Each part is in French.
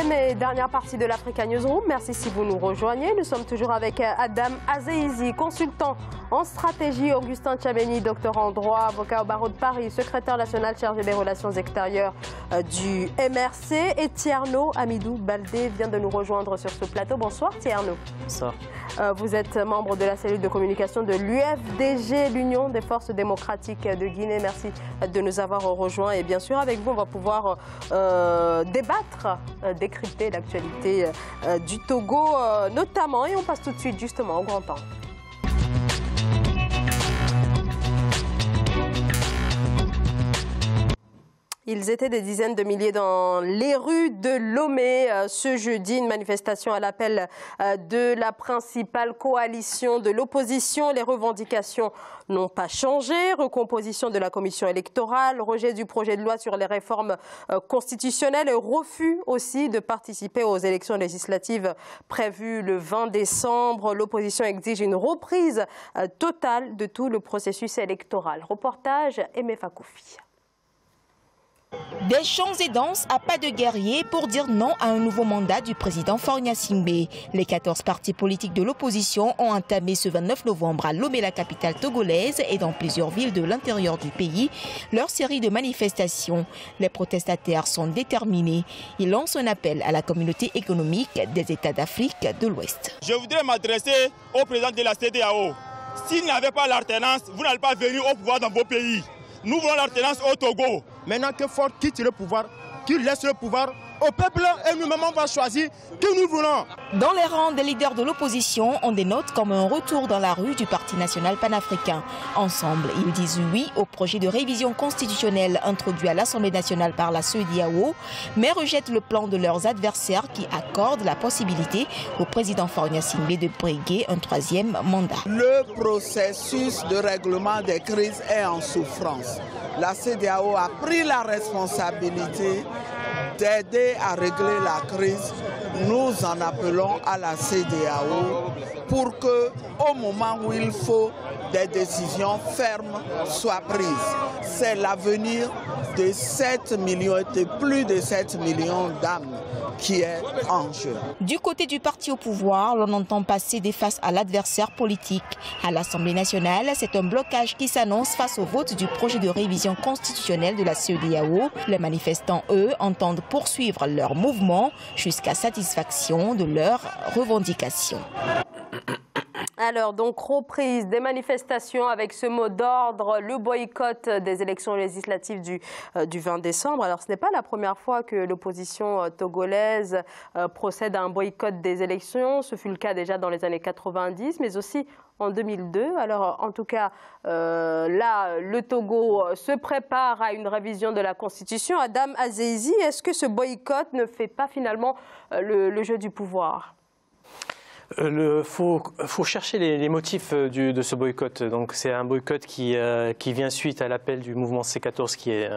Troisième et dernière partie de l'Africa Newsroom. Merci si vous nous rejoignez. Nous sommes toujours avec Adam Azeizi, consultant en stratégie, Augustin Tchabeni, doctorant en droit, avocat au barreau de Paris, secrétaire national chargé des relations extérieures du MRC, et Tierno Amidou Baldé vient de nous rejoindre sur ce plateau. Bonsoir Tierno. Bonsoir. Vous êtes membre de la cellule de communication de l'UFDG, l'Union des forces démocratiques de Guinée. Merci de nous avoir rejoints. Et bien sûr, avec vous, on va pouvoir débattre, décrypter l'actualité du Togo notamment. Et on passe tout de suite justement au grand temps. Ils étaient des dizaines de milliers dans les rues de Lomé ce jeudi. Une manifestation à l'appel de la principale coalition de l'opposition. Les revendications n'ont pas changé. Recomposition de la commission électorale, rejet du projet de loi sur les réformes constitutionnelles et refus aussi de participer aux élections législatives prévues le 20 décembre. L'opposition exige une reprise totale de tout le processus électoral. Reportage Aimé Fakoufi. Des chants et danses à pas de guerrier pour dire non à un nouveau mandat du président Faure Gnassingbé. Les 14 partis politiques de l'opposition ont entamé ce 29 novembre à Lomé, la capitale togolaise, et dans plusieurs villes de l'intérieur du pays, leur série de manifestations. Les protestataires sont déterminés. Ils lancent un appel à la communauté économique des États d'Afrique de l'Ouest. Je voudrais m'adresser au président de la CEDEAO. S'il n'y avait pas l'alternance, vous n'allez pas venir au pouvoir dans vos pays. Nous voulons l'alternance au Togo. Maintenant que Faure quitte le pouvoir, qu'il laisse le pouvoir au peuple et nous-mêmes on va choisir qui nous voulons. Dans les rangs des leaders de l'opposition, on dénote comme un retour dans la rue du Parti national panafricain. Ensemble, ils disent oui au projet de révision constitutionnelle introduit à l'Assemblée nationale par la CEDEAO, mais rejettent le plan de leurs adversaires qui accordent la possibilité au président Faure Gnassingbé de briguer un troisième mandat. Le processus de règlement des crises est en souffrance. La CEDEAO a pris la responsabilité d'aider à régler la crise. Nous en appelons à la CEDEAO pour que, au moment où il faut, des décisions fermes soient prises. C'est l'avenir de 7 millions, de plus de 7 millions d'âmes qui est en jeu. Du côté du parti au pouvoir, l'on entend passer des faces à l'adversaire politique. À l'Assemblée nationale, c'est un blocage qui s'annonce face au vote du projet de révision constitutionnelle de la CEDEAO. Les manifestants, eux, entendent poursuivre leur mouvement jusqu'à satisfaction de leurs revendications. Alors, donc, reprise des manifestations avec ce mot d'ordre, le boycott des élections législatives du 20 décembre. Alors, ce n'est pas la première fois que l'opposition togolaise procède à un boycott des élections. Ce fut le cas déjà dans les années 90, mais aussi en 2002. Alors, en tout cas, là, le Togo se prépare à une révision de la Constitution. Adam Azeizi, est-ce que ce boycott ne fait pas finalement le jeu du pouvoir ? Faut chercher les motifs de ce boycott. Donc c'est un boycott qui vient suite à l'appel du mouvement C14 qui est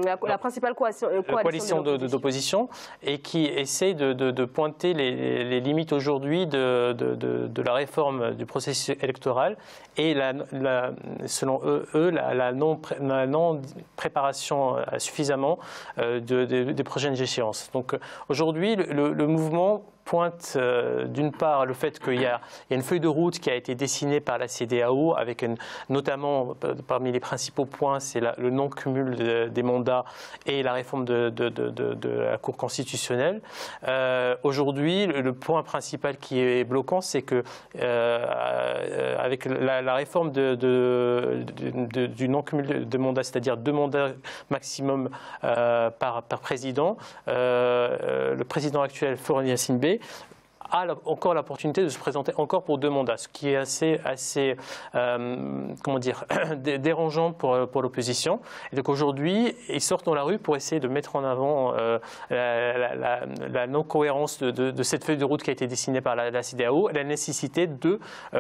la principale coalition d'opposition et qui essaye de pointer les limites aujourd'hui de la réforme du processus électoral et selon eux la non-préparation suffisamment des prochaines échéances. Donc aujourd'hui le mouvement pointe d'une part le fait qu'il y a une feuille de route qui a été dessinée par la CEDEAO avec notamment parmi les principaux points c'est le non-cumul des mandats et la réforme de la Cour constitutionnelle. Aujourd'hui le point principal qui est bloquant c'est que avec la réforme du non-cumul de mandats, c'est-à-dire 2 mandats maximum par président, le président actuel Faure Gnassingbé a encore l'opportunité de se présenter encore pour 2 mandats, ce qui est assez comment dire, dérangeant pour l'opposition. Et donc aujourd'hui, ils sortent dans la rue pour essayer de mettre en avant la non-cohérence de cette feuille de route qui a été dessinée par la CEDEAO, la nécessité de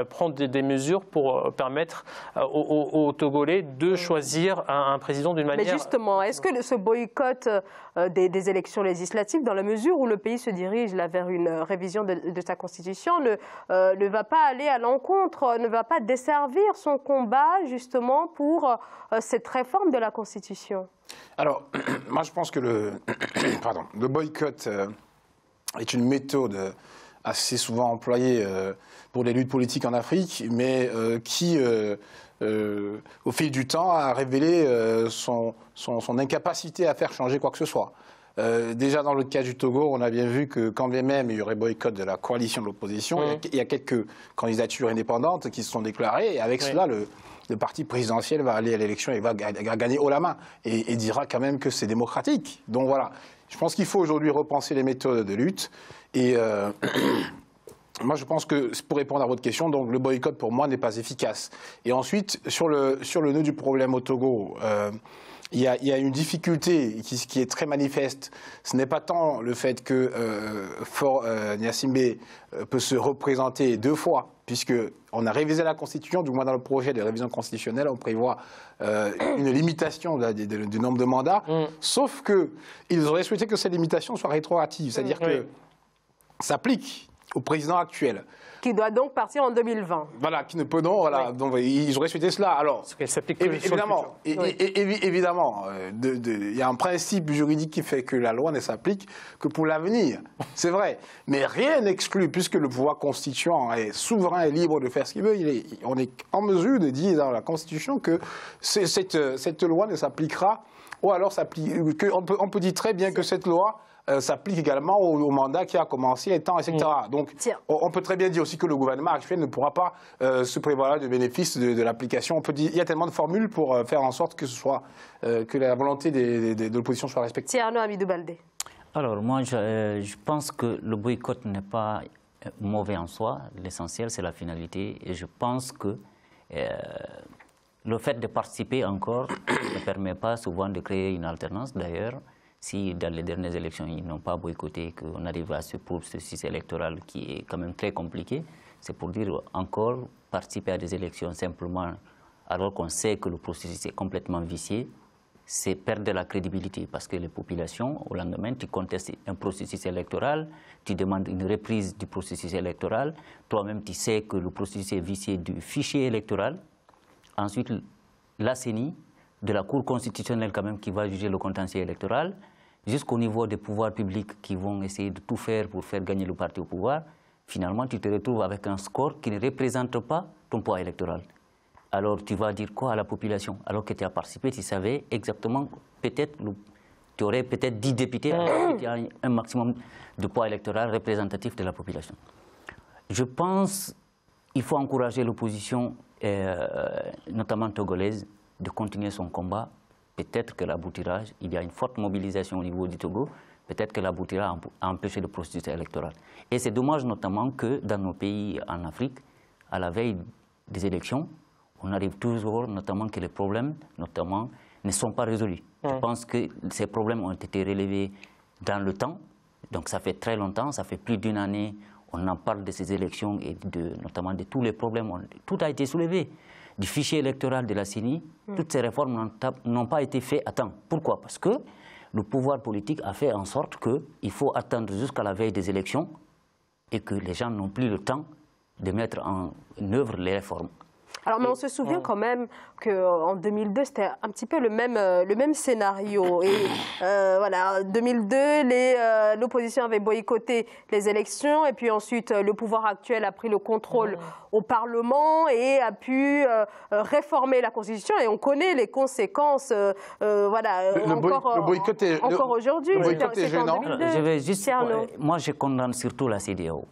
prendre des mesures pour permettre aux Togolais de choisir un président d'une manière... Mais justement, est-ce que ce boycott des élections législatives, dans la mesure où le pays se dirige là vers une révision de sa constitution, ne va pas aller à l'encontre, ne va pas desservir son combat justement pour cette réforme de la Constitution? Alors, moi je pense que le boycott est une méthode assez souvent employée pour les luttes politiques en Afrique, mais qui, au fil du temps, a révélé son incapacité à faire changer quoi que ce soit. Déjà dans le cas du Togo, on a bien vu que quand bien même il y aurait boycott de la coalition de l'opposition, il y a quelques candidatures indépendantes qui se sont déclarées, et avec cela, le parti présidentiel va aller à l'élection et va gagner haut la main, et dira quand même que c'est démocratique. Donc voilà, je pense qu'il faut aujourd'hui repenser les méthodes de lutte, et moi je pense que, pour répondre à votre question, donc le boycott pour moi n'est pas efficace. Et ensuite, sur le nœud du problème au Togo, il y a une difficulté qui est très manifeste. Ce n'est pas tant le fait que Gnassingbé peut se représenter 2 fois, puisqu'on a révisé la Constitution, du moins dans le projet de révision constitutionnelle, on prévoit une limitation du nombre de mandats, sauf qu'ils auraient souhaité que cette limitation soit rétroactive, c'est-à-dire que s'applique au président actuel. Qui doit donc partir en 2020. Voilà, qui ne peut non, voilà. Donc ils auraient souhaité cela. Alors, évidemment, évidemment, il y a un principe juridique qui fait que la loi ne s'applique que pour l'avenir. C'est vrai. Mais rien n'exclut, puisque le pouvoir constituant est souverain et libre de faire ce qu'il veut, on est en mesure de dire dans la Constitution que cette loi ne s'appliquera, ou alors on peut dire très bien que cette loi s'applique également au mandat qui a commencé, les temps, etc. Donc, on peut très bien dire aussi que le gouvernement actuel ne pourra pas se prévaloir de bénéfices de l'application. On peut dire, il y a tellement de formules pour faire en sorte que que la volonté de l'opposition soit respectée. Thierno Hamidou Baldé. Alors, moi, je pense que le boycott n'est pas mauvais en soi. L'essentiel, c'est la finalité. Et je pense que le fait de participer encore ne permet pas souvent de créer une alternance. D'ailleurs, si dans les dernières élections, ils n'ont pas boycotté, qu'on arrive à ce processus électoral qui est quand même très compliqué, c'est pour dire encore participer à des élections simplement alors qu'on sait que le processus est complètement vicié, c'est perdre de la crédibilité parce que les populations, au lendemain, tu contestes un processus électoral, tu demandes une reprise du processus électoral, toi-même tu sais que le processus est vicié du fichier électoral, ensuite la CENI, de la Cour constitutionnelle quand même qui va juger le contentieux électoral, jusqu'au niveau des pouvoirs publics qui vont essayer de tout faire pour faire gagner le parti au pouvoir, finalement tu te retrouves avec un score qui ne représente pas ton poids électoral. Alors tu vas dire quoi à la population? Alors que tu as participé, tu savais exactement, peut-être, tu aurais peut-être 10 députés, alors qu'il y a un maximum de poids électoral représentatif de la population. Je pense qu'il faut encourager l'opposition, notamment togolaise, de continuer son combat. Peut-être que l'aboutira, il y a une forte mobilisation au niveau du Togo, peut-être que l'aboutira à empêcher le processus électoral. Et c'est dommage notamment que dans nos pays en Afrique, à la veille des élections, on arrive toujours, notamment que les problèmes, notamment, ne sont pas résolus. Je pense que ces problèmes ont été relevés dans le temps, donc ça fait très longtemps, ça fait plus d'1 année, on en parle de ces élections et notamment de tous les problèmes, tout a été soulevé. Du fichier électoral de la CENI, toutes ces réformes n'ont pas été faites à temps. Pourquoi? Parce que le pouvoir politique a fait en sorte qu'il faut attendre jusqu'à la veille des élections et que les gens n'ont plus le temps de mettre en œuvre les réformes. Alors, mais on se souvient quand même qu'en 2002, c'était un petit peu le même scénario. Et voilà, en 2002, l'opposition avait boycotté les élections. Et puis ensuite, le pouvoir actuel a pris le contrôle au Parlement et a pu réformer la Constitution. Et on connaît les conséquences, voilà, encore aujourd'hui. Le boycott est gênant. Je vais juste, moi, je condamne surtout la CEDEAO.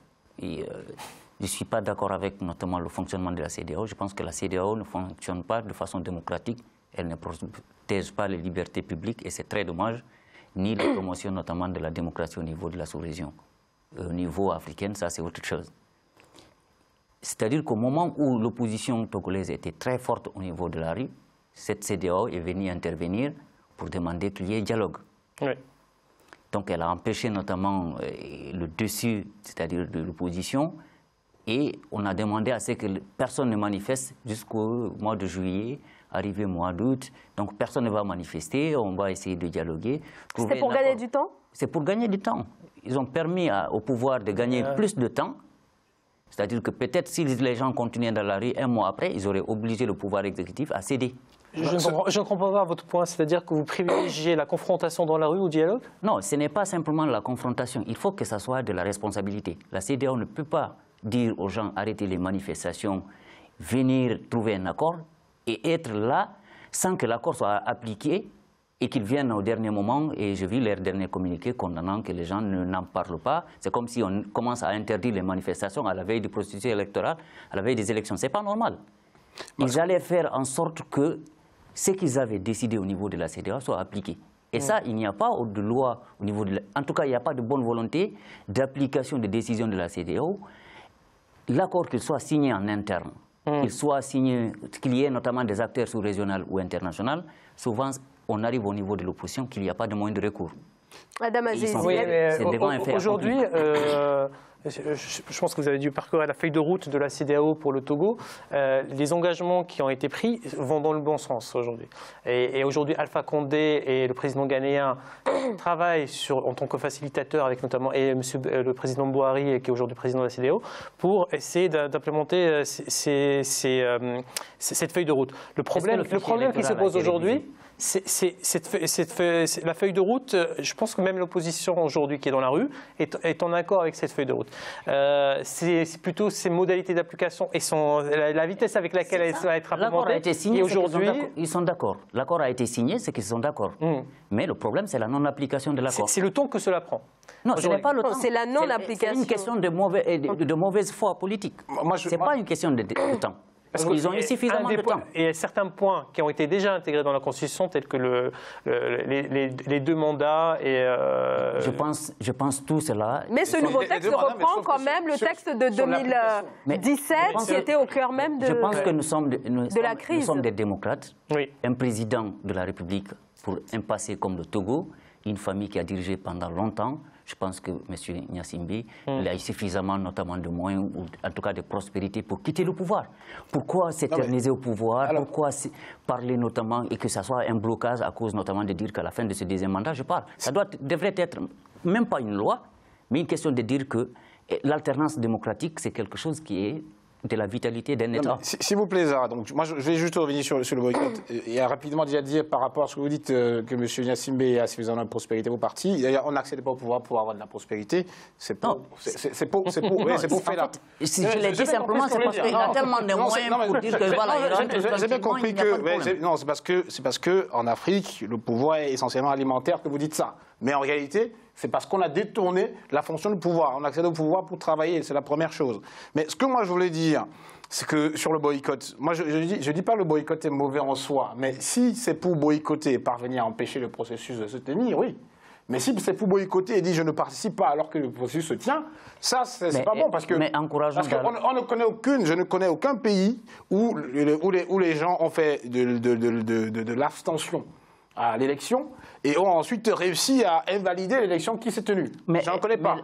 Je ne suis pas d'accord avec notamment le fonctionnement de la CEDEAO. Je pense que la CEDEAO ne fonctionne pas de façon démocratique. Elle ne protège pas les libertés publiques et c'est très dommage, ni la promotion notamment de la démocratie au niveau de la sous-région. Au niveau africain, ça c'est autre chose. C'est-à-dire qu'au moment où l'opposition togolaise était très forte au niveau de la rue, cette CEDEAO est venue intervenir pour demander qu'il y ait dialogue. Oui. Donc elle a empêché notamment le dessus, c'est-à-dire de l'opposition, et on a demandé à ce que personne ne manifeste jusqu'au mois de juillet, arrivé au mois d'août. Donc personne ne va manifester, on va essayer de dialoguer. C'est pour gagner du temps? C'est pour gagner du temps. Ils ont permis au pouvoir de gagner plus de temps C'est-à-dire que peut-être si les gens continuaient dans la rue, un mois après, ils auraient obligé le pouvoir exécutif à céder. Je ne comprends pas votre point, c'est-à-dire que vous privilégiez la confrontation dans la rue au dialogue? Non, ce n'est pas simplement la confrontation. Il faut que ça soit de la responsabilité. La CEDEAO ne peut pas dire aux gens arrêtez les manifestations, venir trouver un accord et être là sans que l'accord soit appliqué et qu'ils viennent au dernier moment. Et je vis leur dernier communiqué condamnant que les gens n'en parlent pas. C'est comme si on commence à interdire les manifestations à la veille du processus électoral, à la veille des élections. Ce n'est pas normal. Ils allaient faire en sorte que ce qu'ils avaient décidé au niveau de la CEDEAO soit appliqué. Et ça, il n'y a pas de loi au niveau de en tout cas, il n'y a pas de bonne volonté d'application des décisions de la CEDEAO. L'accord qu'il soit signé en interne, qu'il soit signé, qu'il y ait notamment des acteurs sous-régionaux ou internationaux, souvent on arrive au niveau de l'opposition qu'il n'y a pas de moyen de recours. Madame Aziz, aujourd'hui, je pense que vous avez dû parcourir la feuille de route de la CEDEAO pour le Togo. Les engagements qui ont été pris vont dans le bon sens aujourd'hui. Et aujourd'hui, Alpha Condé et le président ghanéen travaillent en tant que facilitateur avec notamment le président Bouhari, qui est aujourd'hui président de la CEDEAO, pour essayer d'implémenter cette feuille de route. Le problème qui se pose aujourd'hui, la feuille de route, je pense que même l'opposition aujourd'hui qui est dans la rue est en accord avec cette feuille de route. C'est plutôt ses modalités d'application et la vitesse avec laquelle elle va être implémentée. L'accord a été signé, ils sont d'accord. L'accord a été signé, c'est qu'ils sont d'accord. Mais le problème, c'est la non-application de l'accord. C'est le temps que cela prend. Non, ce n'est pas le temps. C'est la non-application. C'est une question de mauvaise foi politique. Ce n'est pas une question de temps. Parce qu'ils ont eu suffisamment de temps. Et il y a certains points qui ont été déjà intégrés dans la Constitution, tels que les 2 mandats et... Je pense tout cela. Mais ce nouveau texte reprend quand même le texte de 2017 qui était au cœur même de la crise. Je pense que nous sommes des démocrates. Oui. Un président de la République pour un passé comme le Togo, une famille qui a dirigé pendant longtemps. Je pense que M. Gnassingbé, il a eu suffisamment notamment de moyens, ou en tout cas de prospérité, pour quitter le pouvoir. Pourquoi s'éterniser au pouvoir? Pourquoi parler notamment, et que ça soit un blocage à cause notamment de dire qu'à la fin de ce 2e mandat, je parle. Ça devrait être, même pas une loi, mais une question de dire que l'alternance démocratique, c'est quelque chose qui est de la vitalité d'un État. S'il vous plaît, Zahra, donc, moi je vais juste revenir sur le boycott. Il y a rapidement déjà dire par rapport à ce que vous dites que M. Gnassingbé a suffisamment de prospérité au parti. D'ailleurs, on n'accède pas au pouvoir pour avoir de la prospérité. C'est pour faire là. Si je l'ai dit simplement, c'est parce qu'il a tellement de moyens pour dire que voilà, j'ai bien compris que... Non, c'est parce qu'en Afrique, le pouvoir est essentiellement alimentaire que vous dites ça. Mais en réalité, c'est parce qu'on a détourné la fonction du pouvoir. On accède au pouvoir pour travailler, c'est la première chose. Mais ce que moi je voulais dire, c'est que sur le boycott, moi je dis pas que le boycott est mauvais en soi, mais si c'est pour boycotter et parvenir à empêcher le processus de se tenir, oui. Mais si c'est pour boycotter et dire je ne participe pas alors que le processus se tient, ça c'est pas bon parce que je ne connais aucun pays où les gens ont fait de l'abstention à l'élection et ont ensuite réussi à invalider l'élection qui s'est tenue. Je n'en connais pas.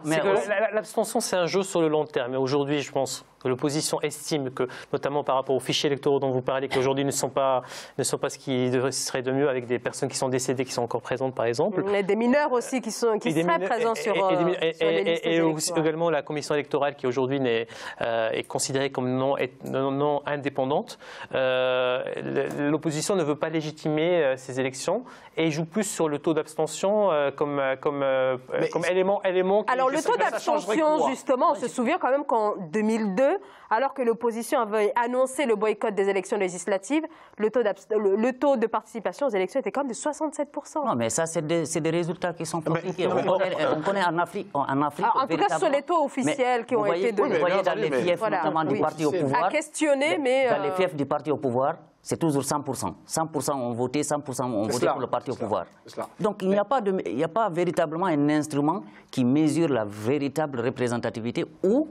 L'abstention, c'est un jeu sur le long terme. Et aujourd'hui, je pense que l'opposition estime que, notamment par rapport aux fichiers électoraux dont vous parlez, qu'aujourd'hui ne sont pas ce qui serait de mieux avec des personnes qui sont décédées, qui sont encore présentes, par exemple. Il y a des mineurs aussi qui seraient présents sur les listes électorales. Également la commission électorale qui aujourd'hui est considérée comme non indépendante. L'opposition ne veut pas légitimer ces élections et joue plus sur le taux d'abstention comme élément. Alors le taux d'abstention, justement, on se souvient quand même qu'en 2002, alors que l'opposition avait annoncé le boycott des élections législatives, le taux de participation aux élections était quand même de 67%. Non, mais ça, c'est des résultats qui sont compliqués. On connaît en Afrique. En tout cas, ce sont les taux officiels qui ont été donnés. Vous voyez dans les fiefs notamment du parti au pouvoir. À questionner, mais... Dans les fiefs du parti au pouvoir, c'est toujours 100%. 100% ont voté, 100% ont voté pour le parti au pouvoir. Donc il n'y a pas véritablement un instrument qui mesure la véritable représentativité ou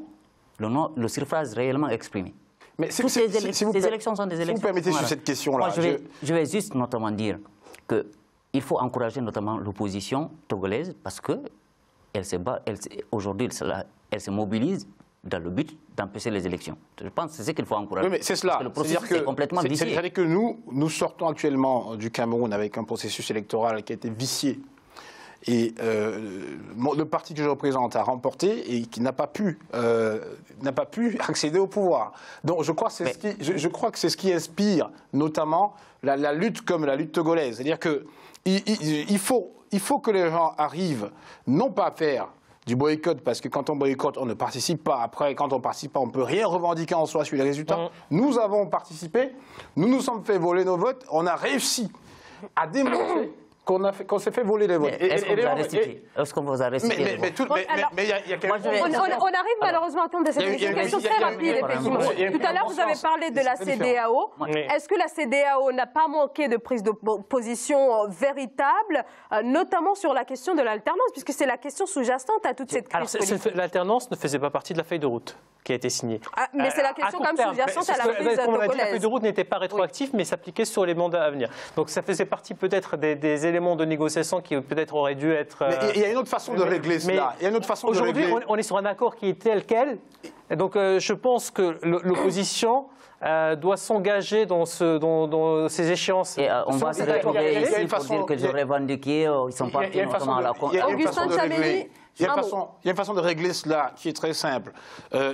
le suffrage réellement exprimé. Mais toutes ces élections sont des élections. Si vous permettez sur cette question-là. Je vais juste notamment dire qu'il faut encourager notamment l'opposition togolaise parce que aujourd'hui elle se mobilise dans le but d'empêcher les élections. Je pense que c'est ce qu'il faut encourager. Oui, mais c'est cela. Le processus est complètement vicié. C'est-à-dire que nous sortons actuellement du Cameroun avec un processus électoral qui a été vicié Et le parti que je représente a remporté et qui n'a pas pu accéder au pouvoir. Donc je crois que c'est ce qui inspire notamment la lutte comme la lutte togolaise. C'est-à-dire qu'il faut que les gens arrivent non pas à faire du boycott, parce que quand on boycotte, on ne participe pas. Après, quand on ne participe pas, on ne peut rien revendiquer en soi sur les résultats. Nous avons participé, nous nous sommes fait voler nos votes, on a réussi à démontrer qu'on s'est fait voler les votes. Est-ce qu'on vous a restitué mais il y a quelque chose. On arrive malheureusement à terme de cette émission. Une question très rapide, effectivement. Tout à l'heure, vous avez parlé de la CEDEAO. Est-ce que la CEDEAO n'a pas manqué de prise de position véritable, notamment sur la question de l'alternance, puisque c'est la question sous-jacente à toute cette crise politique? L'alternance ne faisait pas partie de la feuille de route qui a été signée. Mais c'est la question quand même sous-jacente à la crise togolaise. La feuille de route n'était pas rétroactive, mais s'appliquait sur les mandats à venir. Donc ça faisait partie peut-être des éléments de négociation qui peut-être auraient dû être... Mais il y a une autre façon de régler cela. Aujourd'hui, on est sur un accord qui est tel quel. Et donc je pense que l'opposition doit s'engager dans ces échances. Et on va se retrouver ici pour dire que je revendiquais, ils sont partis notamment à la... Augustin Tchameni. Il y a une façon de régler cela qui est très simple.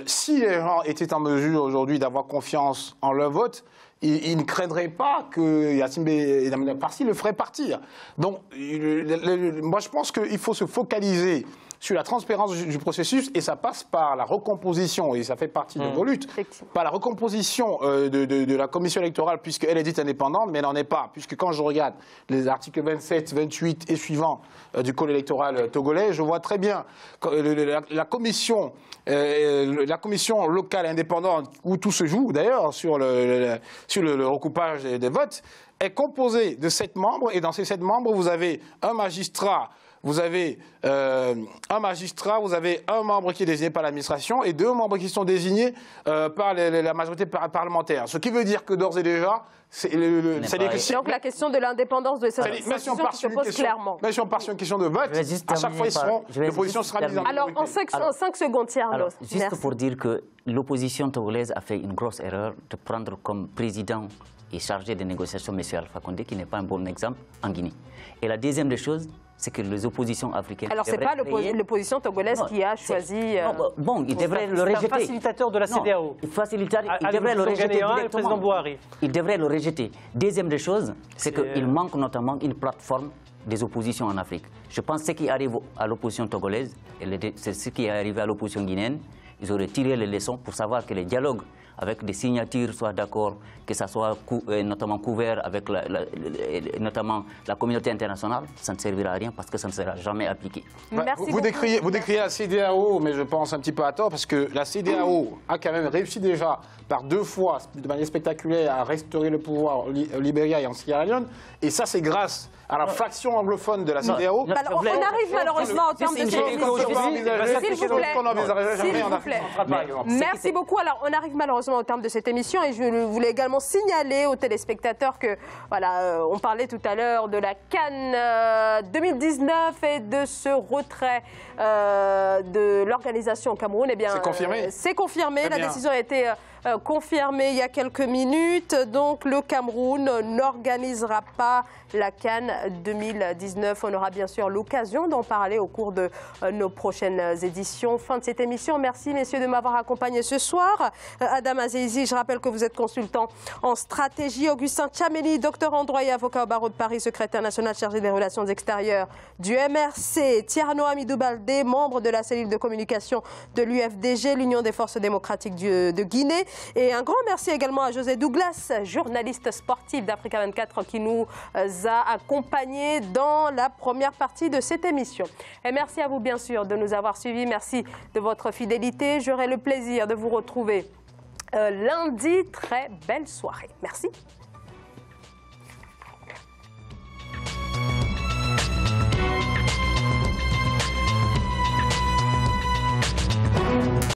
Si les gens étaient en mesure aujourd'hui d'avoir confiance en leur vote, ils ne craindraient pas que Yacine et Damien Parsi le feraient partir. Donc, moi, je pense qu'il faut se focaliser sur la transparence du processus, et ça passe par la recomposition, et ça fait partie de vos luttes, par la recomposition de la commission électorale, puisqu'elle est dite indépendante, mais elle n'en est pas, puisque quand je regarde les articles 27, 28 et suivants du code électoral togolais, je vois très bien que la commission locale indépendante, où tout se joue d'ailleurs sur le recoupage des votes, est composée de 7 membres, et dans ces 7 membres, vous avez un magistrat, vous avez un membre qui est désigné par l'administration et 2 membres qui sont désignés par la majorité parlementaire. Ce qui veut dire que d'ores et déjà, donc la question de l'indépendance de cette institution se pose clairement. Mais si on part sur une question de vote, à chaque fois, l'opposition sera mise en... Alors, en 5 secondes, Thierno. Juste pour dire que l'opposition togolaise a fait une grosse erreur de prendre comme président et chargé des négociations M. Alpha Condé, qui n'est pas un bon exemple en Guinée. Et la deuxième des choses, c'est que les oppositions africaines... Alors, ce n'est pas l'opposition togolaise qui a choisi... Bon, il devrait le rejeter. C'est un facilitateur de la CEDEAO. Il devrait le rejeter directement. Il devrait le rejeter. Deuxième des choses, c'est qu'il manque notamment une plateforme des oppositions en Afrique. Je pense que ce qui arrive à l'opposition togolaise, c'est ce qui est arrivé à l'opposition guinéenne. Ils auraient tiré les leçons pour savoir que les dialogues avec des signatures soient d'accord, que ça soit notamment couvert avec notamment la communauté internationale, ça ne servira à rien parce que ça ne sera jamais appliqué. Vous décriez la CEDEAO, mais je pense un petit peu à tort, parce que la CEDEAO a quand même réussi déjà par 2 fois, de manière spectaculaire, à restaurer le pouvoir au Libéria et en Sierra Leone, et ça c'est grâce à la fraction anglophone de la CEDEAO. Alors, on arrive malheureusement au terme de cette émission. S'il vous plaît. Merci beaucoup. Alors, on arrive malheureusement au terme de cette émission, et je voulais également signaler aux téléspectateurs que, voilà, on parlait tout à l'heure de la CAN 2019 et de ce retrait de l'organisation au Cameroun. Eh bien, c'est confirmé. La décision a été confirmée il y a quelques minutes. Donc, le Cameroun n'organisera pas la CAN 2019. On aura bien sûr l'occasion d'en parler au cours de nos prochaines éditions. Fin de cette émission. Merci, messieurs, de m'avoir accompagné ce soir. Adam Azeizi, je rappelle que vous êtes consultant en stratégie. Augustin Tchameni, docteur en droit et avocat au barreau de Paris, secrétaire national chargé des relations extérieures du MRC. Thierno Hamidou Baldé, membre de la cellule de communication de l'UFDG, l'Union des forces démocratiques de Guinée. Et un grand merci également à José Douglas, journaliste sportif d'Africa 24, qui nous a accompagnés dans la première partie de cette émission. Et merci à vous, bien sûr, de nous avoir suivis. Merci de votre fidélité. J'aurai le plaisir de vous retrouver lundi. Très belle soirée. Merci.